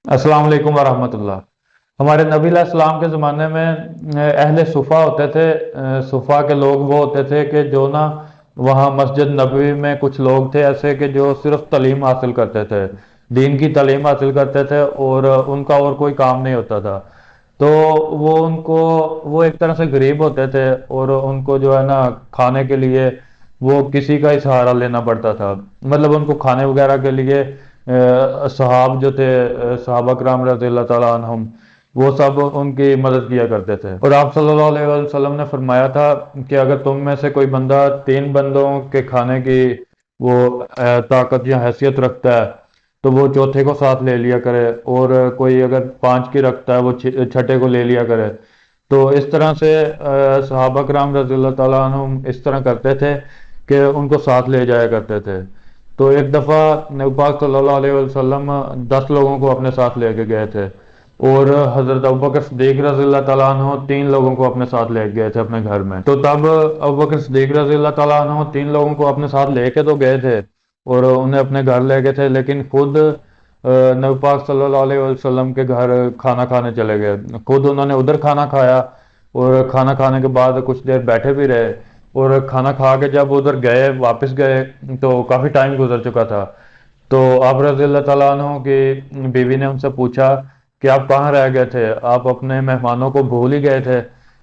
अस्सलाम वालेकुम वरहमतुल्लाह। हमारे नबी अलैहिस्सलाम के ज़माने में अहले सुफ़ा होते थे। सुफ़ा के लोग वो होते थे कि जो ना वहाँ मस्जिद नबवी में कुछ लोग थे ऐसे कि जो सिर्फ तालीम हासिल करते थे, दीन की तालीम हासिल करते थे और उनका और कोई काम नहीं होता था। तो वो एक तरह से गरीब होते थे और उनको जो है ना खाने के लिए वो किसी का ही सहारा लेना पड़ता था। मतलब उनको खाने वगैरह के लिए सहाब जो थे, सहाबा कराम रज़ी अल्लाह ताला अन्हुम, वो सब उनकी मदद किया करते थे। और आप सल्लल्लाहु अलैहि वसल्लम ने फरमाया था कि अगर तुम में से कोई बंदा तीन बंदों के खाने की वो ताकत या हैसियत रखता है तो वो चौथे को साथ ले लिया करे, और कोई अगर पांच की रखता है वो छठे को ले लिया करे। तो इस तरह से सहाबा कराम रज़ी अल्लाह ताला अन्हुम इस तरह करते थे कि उनको साथ ले जाया करते थे। तो एक दफ़ा नबी पाक सल्लल्लाहु अलैहि वसल्लम 10 लोगों को अपने साथ लेके गए थे, और हज़रत अबू बकर सिद्दीक रज़ी अल्लाह ताला अन्हु तीन लोगों को अपने साथ ले गए थे अपने घर में। तो तब अबू बकर सिद्दीक रज़ी अल्लाह ताला अन्हु तीन लोगों को अपने साथ लेके तो गए थे और उन्हें अपने घर ले गए थे, लेकिन खुद नबी पाक सल्लल्लाहु अलैहि वसल्लम के घर खाना खाने चले गए। खुद उन्होंने उधर खाना खाया और खाना खाने के बाद कुछ देर बैठे भी रहे, और खाना खा के जब उधर गए वापस गए तो काफ़ी टाइम गुजर चुका था। तो आप रज़ी अल्लाह ताला अन्हु की बीवी ने उनसे पूछा कि आप कहाँ रह गए थे, आप अपने मेहमानों को भूल ही गए थे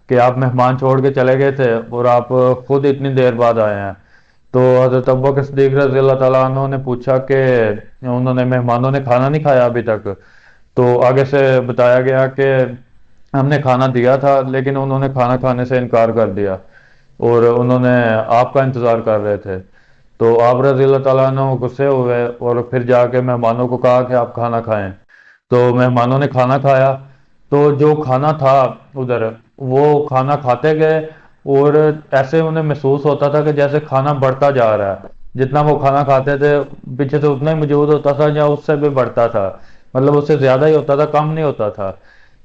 कि आप मेहमान छोड़ के चले गए थे और आप खुद इतनी देर बाद आए हैं। तो हज़रत अबू बकर सिद्दीक रज़ी अल्लाह ताला अन्हु ने पूछा कि उन्होंने मेहमानों ने खाना नहीं खाया अभी तक। तो आगे से बताया गया कि हमने खाना दिया था लेकिन उन्होंने खाना खाने से इनकार कर दिया और उन्होंने आपका इंतज़ार कर रहे थे। तो आप रज़ी अल्लाह ताला अन्हु गुस्से हुए और फिर जाके मेहमानों को कहा कि आप खाना खाएं। तो मेहमानों ने खाना खाया। तो जो खाना था उधर, वो खाना खाते गए और ऐसे उन्हें महसूस होता था कि जैसे खाना बढ़ता जा रहा है। जितना वो खाना खाते थे पीछे से उतना ही मौजूद होता था या उससे भी बढ़ता था, मतलब उससे ज़्यादा ही होता था, कम नहीं होता था।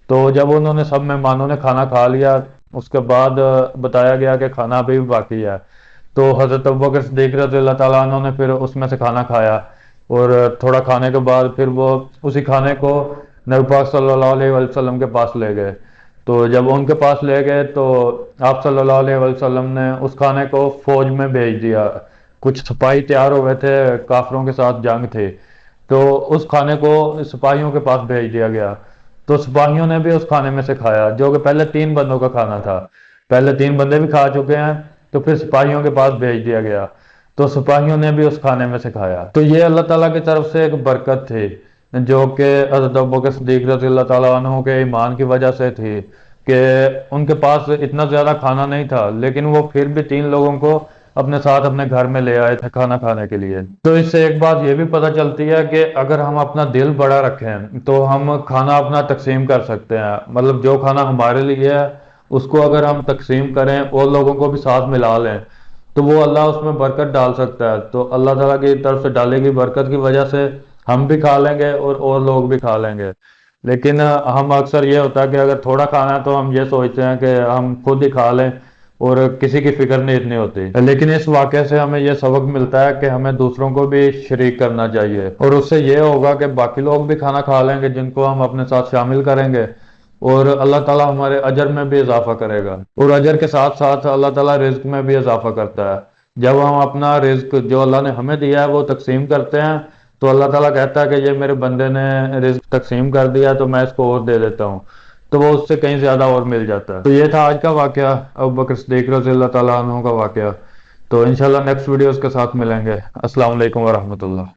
तो जब उन्होंने सब मेहमानों ने खाना खा लिया उसके बाद बताया गया कि खाना अभी भी बाकी है। तो हज़रत अबू बकर सिद्दीक रज़ी अल्लाह ताला अन्हु ने फिर उसमें से खाना खाया, और थोड़ा खाने के बाद फिर वो उसी खाने को नबी पाक सल्लल्लाहु अलैहि वसल्लम के पास ले गए। तो जब उनके पास ले गए तो आप सल्लल्लाहु अलैहि वसल्लम ने उस खाने को फौज में भेज दिया। कुछ सिपाही तैयार हुए थे, काफिरों के साथ जंग थी, तो उस खाने को सिपाहियों के पास भेज दिया गया। तो सिपाहियों ने भी उस खाने में से खाया जो कि पहले तीन बंदों का खाना था। पहले तीन बंदे भी खा चुके हैं, तो फिर सिपाहियों के पास भेज दिया गया। तो सिपाहियों ने भी उस खाने में से खाया। तो ये अल्लाह ताला की तरफ से एक बरकत थी जो कि हज़रत अबू बकर सिद्दीक रज़ी अल्लाह ताला अन्हु के ईमान की वजह से थी कि उनके पास इतना ज़्यादा खाना नहीं था लेकिन वो फिर भी तीन लोगों को अपने साथ अपने घर में ले आए थे खाना खाने के लिए। तो इससे एक बात ये भी पता चलती है कि अगर हम अपना दिल बड़ा रखें तो हम खाना अपना तकसीम कर सकते हैं। मतलब जो खाना हमारे लिए है उसको अगर हम तकसीम करें और लोगों को भी साथ मिला लें तो वो अल्लाह उसमें बरकत डाल सकता है। तो अल्लाह ताला की तरफ से डाली गई बरकत की वजह से हम भी खा लेंगे और लोग भी खा लेंगे। लेकिन हम अक्सर ये होता है कि अगर थोड़ा खाना है तो हम ये सोचते हैं कि हम खुद ही खा लें और किसी की फिक्र नहीं इतनी होती। लेकिन इस वाक़े से हमें ये सबक मिलता है कि हमें दूसरों को भी शरीक करना चाहिए, और उससे ये होगा कि बाकी लोग भी खाना खा लेंगे जिनको हम अपने साथ शामिल करेंगे, और अल्लाह ताला हमारे अजर में भी इजाफा करेगा। और अजर के साथ साथ अल्लाह ताला रिज्क में भी इजाफा करता है। जब हम अपना रिज्क जो अल्लाह ने हमें दिया है वो तकसीम करते हैं तो अल्लाह ताला कहता है कि ये मेरे बंदे ने रिज्क तकसीम कर दिया तो मैं इसको और दे देता हूँ, तो वो उससे कहीं ज्यादा और मिल जाता है। तो ये था आज का वाकया, अबू बकर सिद्दीक रज़ी अल्लाह ताला अन्हु का वाकया। तो इंशाल्लाह नेक्स्ट वीडियोस के साथ मिलेंगे। अस्सलाम वालेकुम वरहमतुल्लाह।